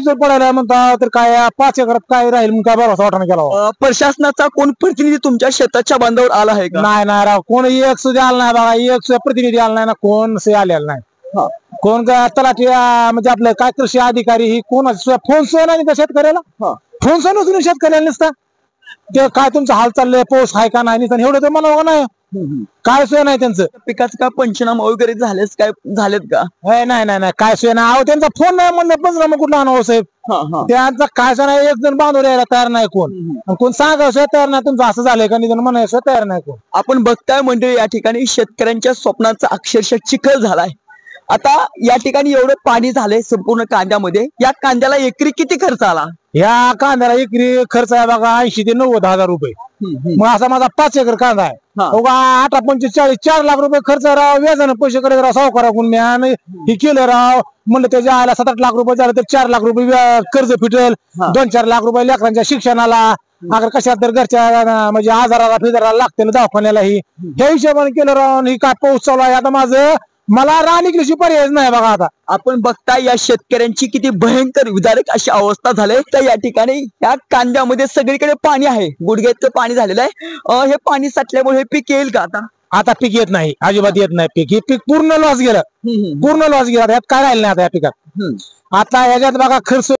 जर पडायला म्हणता तर काय 5 एकरात काय राहील मग काय भरोसा वाटाणा केला. प्रशासनाचा कोण प्रतिनिधी तुमच्या शेताच्या बांधावर आला आहे का? नाही नाही राव, कोण एक सुद्धा आला नाही बघा, एक सुद्धा प्रतिनिधी आला नाही ना, कोण आलेला नाही. कोण तलाठी म्हणजे आपलं काय कृषी अधिकारी ही कोण फोन सुद्धा नाही का शेतकऱ्याला. फोन सुद्धा नसून शेतकऱ्याला नसता ते काय तुमचं हाल चाललंय, पाऊस आहे का नाही, एवढं तर मला नाही काय सोय नाही त्यांचं. पिकाचं का पंचनामा वगैरे झालेच काय झालेत का? नाही नाही नाही काय सोय नाही. त्यांचा फोन नाही म्हणलं पंचनामा कुठला आणावं साहेब, त्यांचा काय सोय नाही. एक जण बांधून यायला तयार नाही, कोण सांगा सोय तयार नाही, तुमचं असं झालंय का निधन म्हणाय सोय तयार नाही कोण. आपण बघताय म्हणजे या ठिकाणी शेतकऱ्यांच्या स्वप्नाचा अक्षरशः चिखल झालाय. आता या ठिकाणी एवढं पाणी झालंय संपूर्ण कांद्यामध्ये, या कांद्याला एकरी किती खर्च आला? या कांद्याला एकरी खर्च आहे बघा 80 ते 90 हजार रुपये. मग असा माझा 5 एकर कांदा आहे, 8 25 40 4 लाख रुपये खर्च राव. व्याजानं पैसे करत राव सावकाराकडून मी आणि हे केलं राव. म्हणलं त्याच्या आला 7-8 लाख रुपये झालं तर 4 लाख रुपये कर्ज फिटेल, 2-4 लाख रुपये लेकरांच्या शिक्षणाला, अगर कशात तर घरच्या म्हणजे आजाराला फिजाराला लागते दवाखान्याला, ही ह्या हिशोबाने केलं राव. ही काय पाऊस चालू आहे आता माझं, मला राणी कृषी पर्याय नाही बघा. आता आपण बघताय या शेतकऱ्यांची किती भयंकर विदारक अशी अवस्था झाली. तर या ठिकाणी या कांद्यामध्ये सगळीकडे पाणी आहे, गुडघ्याचं पाणी झालेलं आहे. हे पाणी साठल्यामुळे हे पीक येईल का? आता पीक येत नाही, अजिबात येत नाही पीक. हे पीक पूर्ण लॉस गेलं, पूर्ण लॉस गेला. यात काय राहिलं नाही आता या पिकात. आता याच्यात बघा खर्च